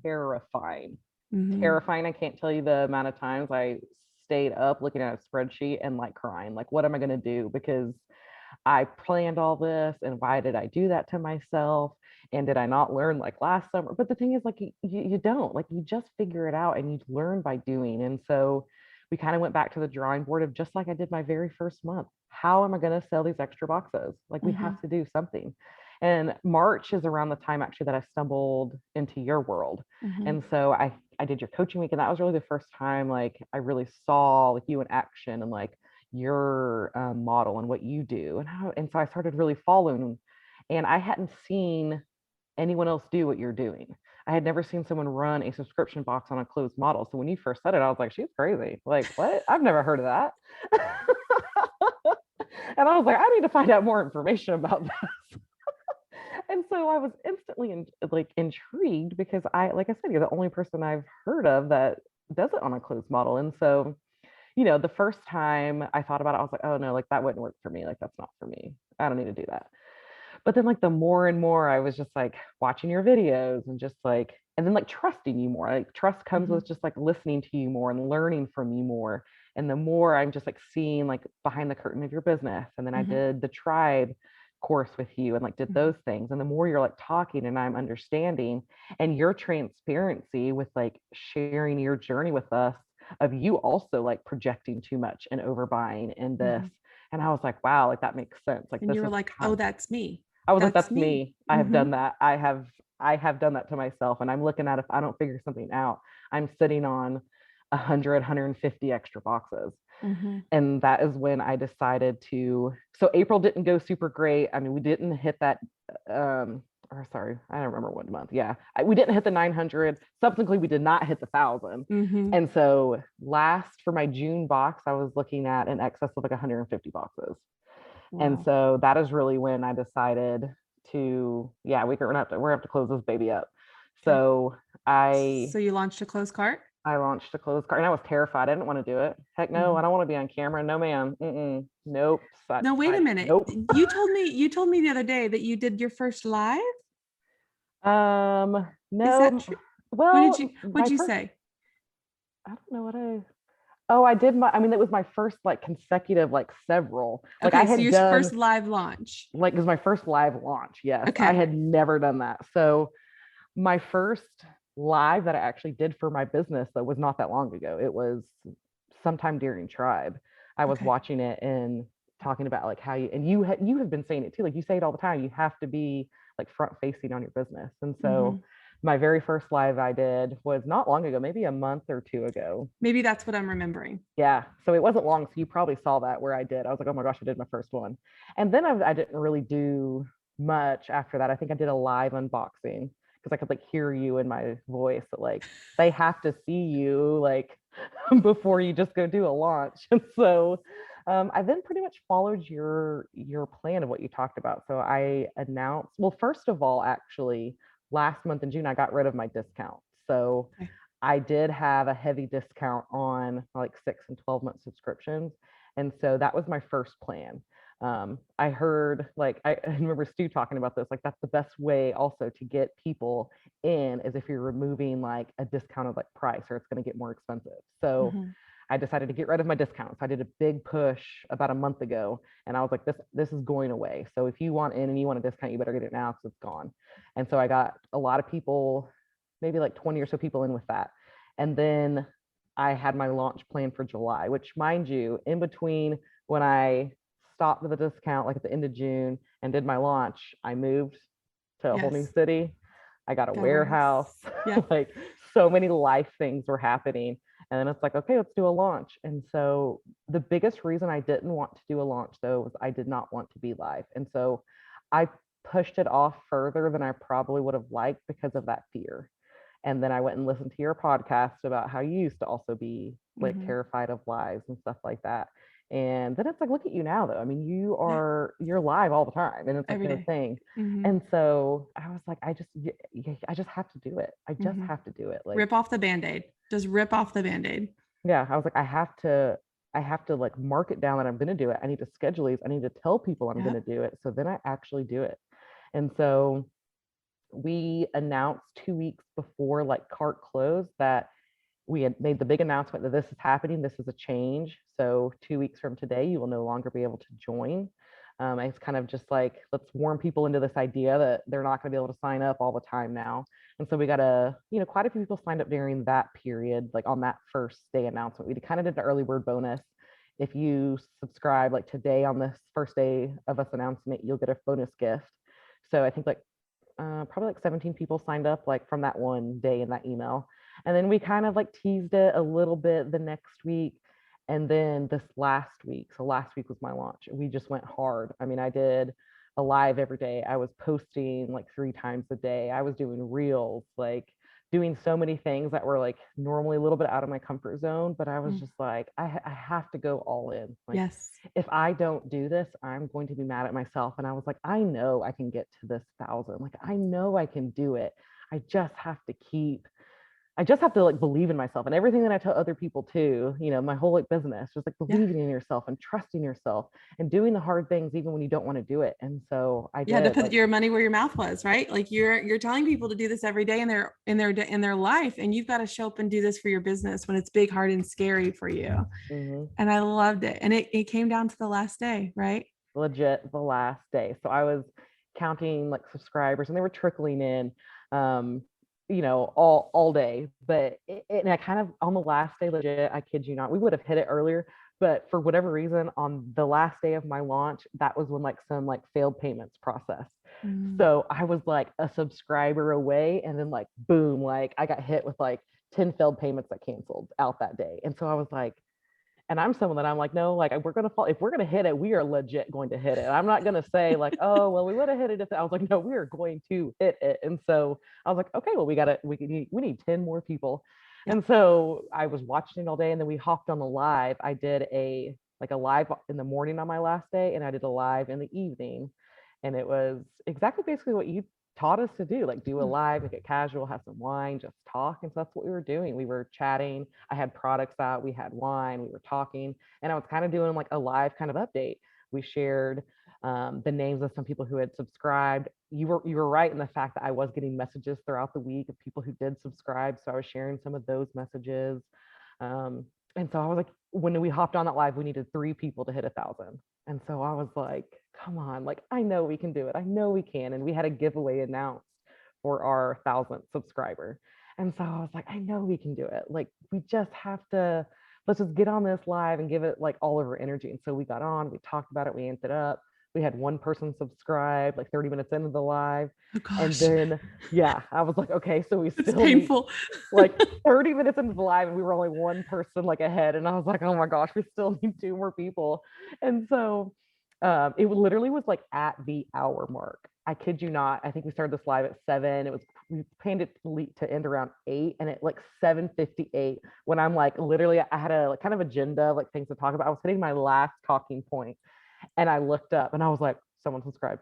Terrifying. Terrifying. I can't tell you the amount of times I stayed up looking at a spreadsheet and like crying, like, what am I going to do? Because I planned all this, and why did I do that to myself? And did I not learn like last summer? But the thing is, like, you don't, like, you just figure it out and you learn by doing. And so we kind of went back to the drawing board of just like I did my very first month. How am I going to sell these extra boxes? Like, we have to do something. And March is around the time actually that I stumbled into your world. And so I did your coaching week, and that was really the first time like I really saw like you in action and like your model and what you do. And so I started really following, and I hadn't seen anyone else do what you're doing. I had never seen someone run a subscription box on a closed model. So when you first said it, I was like, she's crazy. Like, what? I've never heard of that. And I was like, I need to find out more information about this. And so I was instantly intrigued because like I said, you're the only person I've heard of that does it on a closed model. And so, the first time I thought about it, I was like, oh no, like that wouldn't work for me. Like, that's not for me. I don't need to do that. But then like the more and more I was just like watching your videos and just like, and then like trusting you more. Like trust comes with just like listening to you more and learning from you more. And the more I'm just like seeing like behind the curtain of your business. And then I did the tribe course with you and like did those things. And the more you're like talking and I'm understanding, and your transparency with like sharing your journey with us of you also like projecting too much and overbuying in this. And I was like, wow, like that makes sense. Like, and you were like, oh, that's me. I was like, that's me. I have done that. I have done that to myself. And I'm looking at, if I don't figure something out, I'm sitting on 100, 150 extra boxes. And that is when I decided so April didn't go super great. I mean, we didn't hit that, sorry, I don't remember what month. Yeah. We didn't hit the 900. Subsequently, we did not hit the 1,000. And so for my June box, I was looking at an excess of like 150 boxes. Wow. And so that is really when I decided we're gonna have to close this baby up. Okay. So I So you launched a closed cart? I launched a closed cart and I was terrified. I didn't want to do it. Heck no, I Mhm. don't want to be on camera. No, ma'am. Nope. No, wait a minute. Nope. You told me the other day that you did your first live. Is that No. true? What did you Well, what'd my you first, say? I don't know what oh, I did my, I mean, it was my first like consecutive, like several, like I Okay, so had your done, first live launch. like, it was my first live launch. Yes. I Okay. had never done that. So my first live that I actually did for my business that was not that long ago. It was sometime during Tribe. I was Okay. watching it and talking about like how you, and you have been saying it too. Like you say it all the time. You have to be like front facing on your business. And Hmm. so my very first live I did was not long ago, maybe a month or two ago. Maybe that's what I'm remembering. Yeah. So it wasn't long. So you probably saw that where I did. I was like, oh my gosh, I did my first one. And then I didn't really do much after that. I think I did a live unboxing because I could like hear you in my voice that like they have to see you like before you just go do a launch. And so I then pretty much followed your plan of what you talked about. So I announced, well, first of all, actually, last month in June, I got rid of my discount. So Okay. I did have a heavy discount on like 6 and 12 month subscriptions. And so that was my first plan. I heard like I remember Stu talking about this, like that's the best way also to get people in is if you're removing like a discounted like price or it's going to get more expensive. So Mhm. I decided to get rid of my discounts. I did a big push about a month ago and I was like, this is going away. So if you want in and you want a discount, you better get it now because it's gone. And so I got a lot of people, maybe like 20 or so people in with that. And then I had my launch plan for July, which mind you, in between when I stopped the discount, like at the end of June and did my launch, I moved to a whole new Yes. city. I got a Got a warehouse. warehouse. Yeah. Like so many life things were happening. And then it's like, okay, let's do a launch. And so the biggest reason I didn't want to do a launch though was I did not want to be live. And so I pushed it off further than I probably would have liked because of that fear. And then I went and listened to your podcast about how you used to also be like Hmm. terrified of lives and stuff like that. And then it's like, look at you now though. I mean, Yeah. you're live all the time and it's like Every no day. thing. Hmm. And so I was like, I just have to do it. I just Hmm. have to do it. Like, Rip off the band-aid. Just rip off the band-aid. yeah, I was like, I have to like mark it down that I'm going to do it. I need to schedule these. I need to tell people I'm going to Yep. do it. So then I actually do it. And so we announced 2 weeks before like cart closed that we had made the big announcement that this is happening. This is a change. So 2 weeks from today, you will no longer be able to join. It's kind of just like, let's warm people into this idea that they're not going to be able to sign up all the time now. And so we got quite a few people signed up during that period, like on that first day announcement. We kind of did the early bird bonus. If you subscribe like today on this first day of us announcement, you'll get a bonus gift. So I think like probably like 17 people signed up like from that one day in that email. And then we kind of like teased it a little bit the next week. And then this last week, so last week was my launch. We just went hard. I mean, I did a live every day. I was posting like 3 times a day. I was doing reels, like doing so many things that were like normally a little bit out of my comfort zone. But I was Mm. just like, I have to go all in. Like, Yes. if I don't do this, I'm going to be mad at myself. And I was like, I know I can get to this 1,000. Like, I know I can do it. I just have to I just have to like believe in myself and everything that I tell other people too, my whole like business, just like Yeah. believing in yourself and trusting yourself and doing the hard things even when you don't want to do it. And so I You had to did put like, your money where your mouth was, right? Like you're telling people to do this every day in their life, and you've got to show up and do this for your business when it's big, hard, and scary for you. mhm, And I loved it. And it came down to the last day, right? legit the last day. So I was counting like subscribers and they were trickling in. All day. But and I kind of on the last day, legit, I kid you not, we would have hit it earlier. But for whatever reason, on the last day of my launch, that was when like some like failed payments process. Mm. So I was like a subscriber away, and then like boom, like I got hit with like 10 failed payments that canceled out that day. And so I was like, and I'm someone that I'm like, no, like we're gonna fall. If we're gonna hit it, we are legit going to hit it. I'm not gonna say like, oh, well, we would have hit it if I was like, no, we are going to hit it. And so I was like, okay, well, we need 10 more people. Yep. And so I was watching it all day, and then we hopped on the live. I did a live in the morning on my last day, and I did a live in the evening, and it was exactly basically what you taught us to do, like do a live, make it casual, have some wine, just talk. And so that's what we were doing. We were chatting. I had products out, we had wine, we were talking, and I was kind of doing like a live kind of update. We shared the names of some people who had subscribed. You were right in the fact that I was getting messages throughout the week of people who did subscribe. So I was sharing some of those messages. And so I was like, when we hopped on that live, we needed 3 people to hit 1,000. And so I was like, come on, like, I know we can do it. I know we can. And we had a giveaway announced for our 1,000th subscriber. And so I was like, I know we can do it. Like, we just have to, let's just get on this live and give it like all of our energy. And so we got on, we talked about it, we amped it up. We had 1 person subscribe like 30 minutes into the live. Oh gosh. And then, yeah, I was like, okay, so we It's still painful. like 30 minutes into the live and we were only 1 person like ahead. And I was like, oh my gosh, we still need 2 more people. And so it literally was like at the hour mark. I kid you not. I think we started this live at 7. We planned it to end around 8, and at like 7:58, when I'm like, literally, I had a like, kind of agenda, like things to talk about. I was hitting my last talking point, and I looked up and I was like, someone subscribed.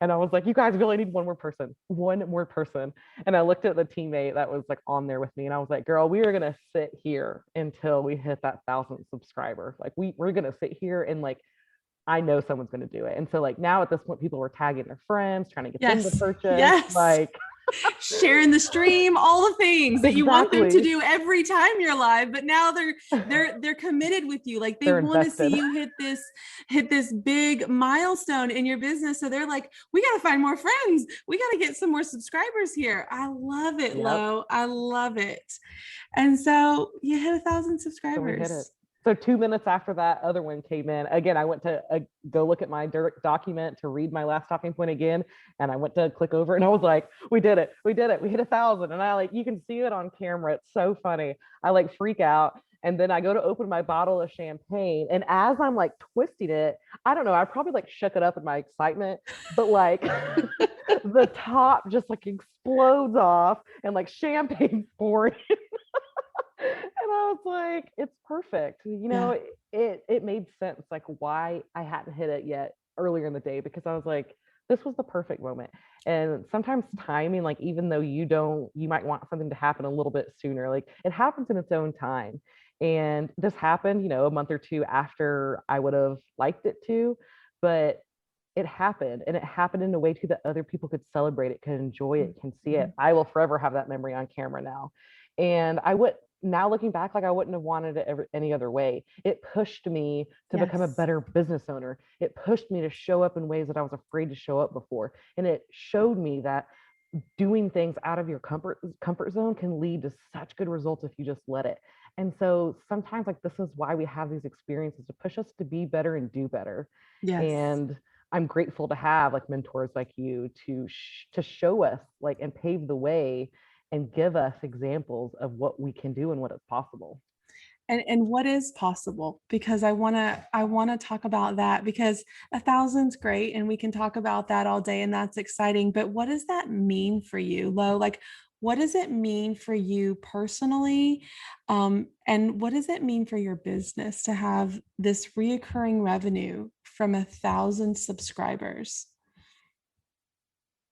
And I was like, you guys really need one more person. And I looked at the teammate that was like on there with me, and I was like, girl, we are going to sit here until we hit that 1,000th subscriber. Like we're going to sit here, and like, I know someone's going to do it. And so like now at this point, people were tagging their friends, trying to get them to purchase. Yes. Like sharing the stream, all the things that you want them to Exactly. do every time you're live, but now they're committed with you. Like they They're want to see invested. you hit this big milestone in your business. So they're like, we got to find more friends. We got to get some more subscribers here. I love it, Yep. Lo. I love it. And so you hit 1,000 So we subscribers. hit it. So 2 minutes after that other one came in, again, I went to go look at my document to read my last talking point again. And I went to click over and I was like, we did it. We hit 1,000. And I like, you can see it on camera. It's so funny. I like freak out. And then I go to open my bottle of champagne. And as I'm like twisting it, I don't know, I probably like shook it up in my excitement, but like the top just like explodes off and like champagne's pouring. And I was like, it's perfect. You know, it made sense, like why I hadn't hit it yet earlier in the day, because I was like, this was the perfect moment. And sometimes timing, like even though you might want something to happen a little bit sooner, like it happens in its own time. And this happened, you know, a month or 2 after I would have liked it to, but it happened, and it happened in a way too that other people could celebrate it, could enjoy it, can see it. I will forever have that memory on camera now. And now looking back, like I wouldn't have wanted it any other way. It pushed me to become a better business owner. It pushed me to show up in ways that I was afraid to show up before. And it showed me that doing things out of your comfort zone can lead to such good results if you just let it. And so sometimes like this is why we have these experiences, to push us to be better and do better. Yes. And I'm grateful to have like mentors like you to show us like and pave the way and give us examples of what we can do and what is possible. And what is possible, because I want to talk about that, because 1,000's great and we can talk about that all day and that's exciting, but what does that mean for you, Lo? Like, what does it mean for you personally? And what does it mean for your business to have this reoccurring revenue from 1,000 subscribers?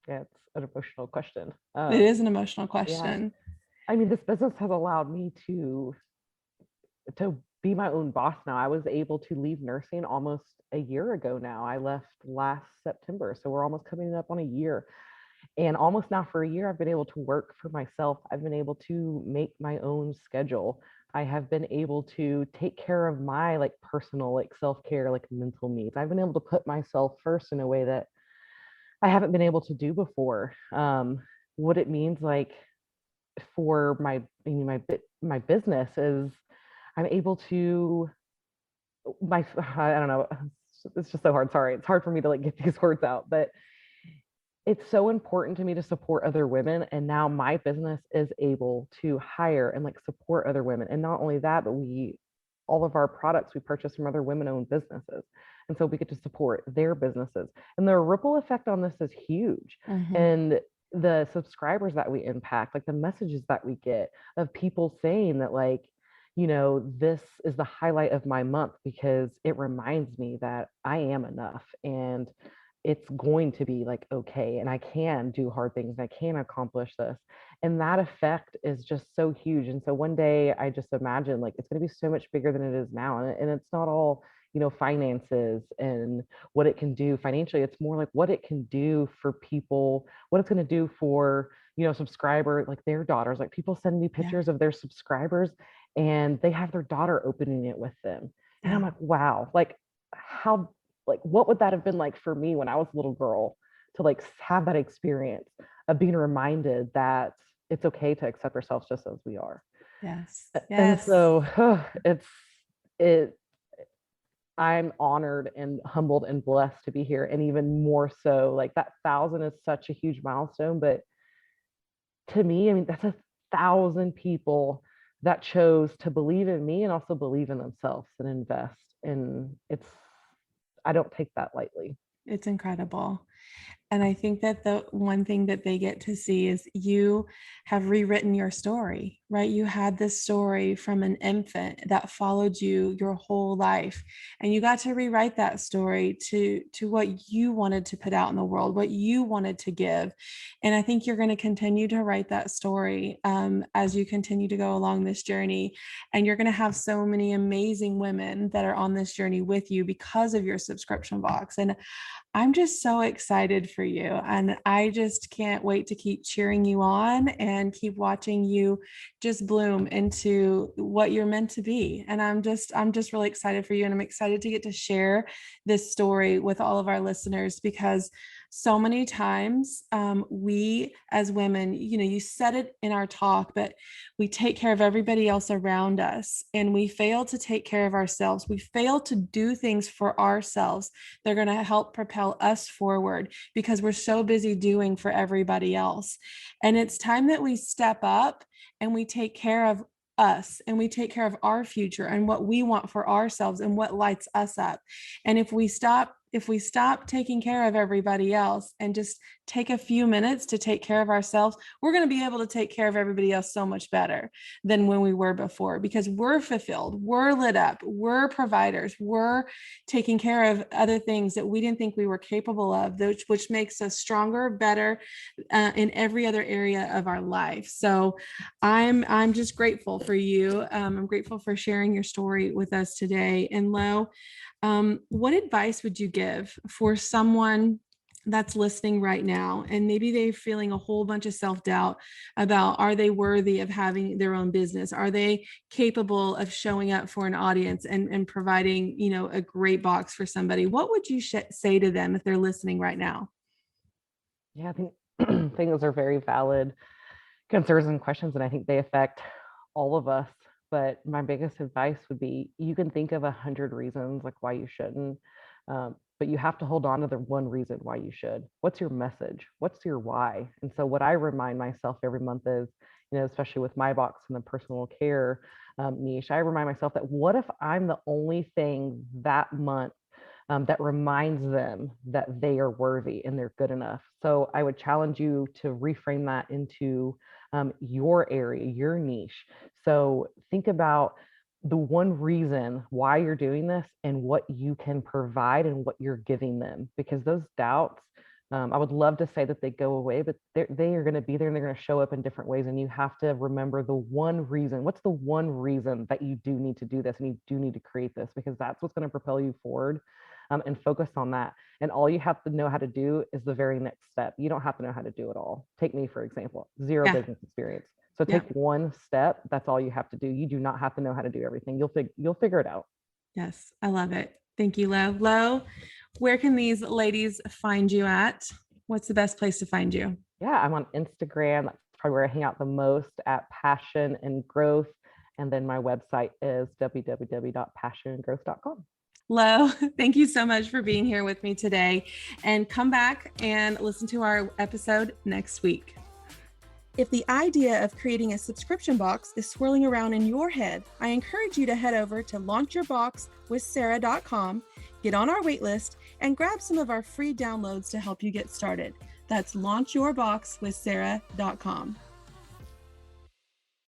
Yeah, it's an emotional question. It is an emotional question. Yeah. I mean, this business has allowed me to be my own boss now. I was able to leave nursing almost a year ago now. I left last September. So we're almost coming up on a year. And almost now for a year, I've been able to work for myself. I've been able to make my own schedule. I have been able to take care of my like personal, like self-care, like mental needs. I've been able to put myself first in a way that I haven't been able to do before. What it means like for my business is I'm able to I don't know, it's just so hard. Sorry. It's hard for me to like get these words out, but it's so important to me to support other women. And now my business is able to hire and like support other women. And not only that, but all of our products we purchase from other women-owned businesses. And so we get to support their businesses. And the ripple effect on this is huge. Mm-hmm. And the subscribers that we impact, like the messages that we get of people saying that like, you know, this is the highlight of my month because it reminds me that I am enough. And it's going to be like, okay, and I can do hard things, and I can accomplish this. And that effect is just so huge. And so one day I just imagine like it's going to be so much bigger than it is now. And it's not all, finances and what it can do financially. It's more like what it can do for people, what it's going to do for, subscriber, like their daughters. Like people send me pictures of their subscribers and they have their daughter opening it with them. And I'm like, wow, like how, like what would that have been like for me when I was a little girl to like have that experience of being reminded that it's okay to accept ourselves just as we are. Yes. And so I'm honored and humbled and blessed to be here. And even more so, like that 1,000 is such a huge milestone. But to me, I mean, that's 1,000 people that chose to believe in me and also believe in themselves and invest. And I don't take that lightly. It's incredible. And I think that the one thing that they get to see is you have rewritten your story, right? You had this story from an infant that followed you your whole life. And you got to rewrite that story to what you wanted to put out in the world, what you wanted to give. And I think you're going to continue to write that story as you continue to go along this journey. And you're going to have so many amazing women that are on this journey with you because of your subscription box. And I'm just so excited for you. And I just can't wait to keep cheering you on and keep watching you just bloom into what you're meant to be. And I'm just really excited for you. And I'm excited to get to share this story with all of our listeners, because so many times we as women, you said it in our talk, but we take care of everybody else around us and we fail to take care of ourselves. We fail to do things for ourselves. They're going to help propel us forward because we're so busy doing for everybody else. And it's time that we step up and we take care of us and we take care of our future and what we want for ourselves and what lights us up. And if we stop taking care of everybody else and just take a few minutes to take care of ourselves, we're going to be able to take care of everybody else so much better than when we were before, because we're fulfilled, we're lit up, we're providers, we're taking care of other things that we didn't think we were capable of, which makes us stronger, better in every other area of our life. So I'm just grateful for you. I'm grateful for sharing your story with us today. And Lo, what advice would you give for someone that's listening right now and maybe they're feeling a whole bunch of self-doubt about, are they worthy of having their own business? Are they capable of showing up for an audience and providing, a great box for somebody? What would you say to them if they're listening right now? Yeah, I think those are very valid concerns and questions, and I think they affect all of us. But my biggest advice would be, you can think of 100 reasons like why you shouldn't, but you have to hold on to the one reason why you should. What's your message? What's your why? And so what I remind myself every month is, especially with my box and the personal care niche, I remind myself that what if I'm the only thing that month that reminds them that they are worthy and they're good enough. So I would challenge you to reframe that into your area, your niche. So think about the one reason why you're doing this and what you can provide and what you're giving them, because those doubts, I would love to say that they go away, but they are going to be there and they're going to show up in different ways. And you have to remember the one reason. What's the one reason that you do need to do this and you do need to create this? Because that's what's going to propel you forward. And focus on that. And all you have to know how to do is the very next step. You don't have to know how to do it all. Take me, for example, zero business experience. So take one step. That's all you have to do. You do not have to know how to do everything. You'll figure it out. Yes, I love it. Thank you, Lo. Lo, where can these ladies find you at? What's the best place to find you? Yeah, I'm on Instagram. That's probably where I hang out the most, at Passion and Growth. And then my website is www.passionandgrowth.com. Lo, thank you so much for being here with me today, and come back and listen to our episode next week. If the idea of creating a subscription box is swirling around in your head, I encourage you to head over to launchyourboxwithsarah.com, get on our waitlist, and grab some of our free downloads to help you get started. That's launchyourboxwithsarah.com.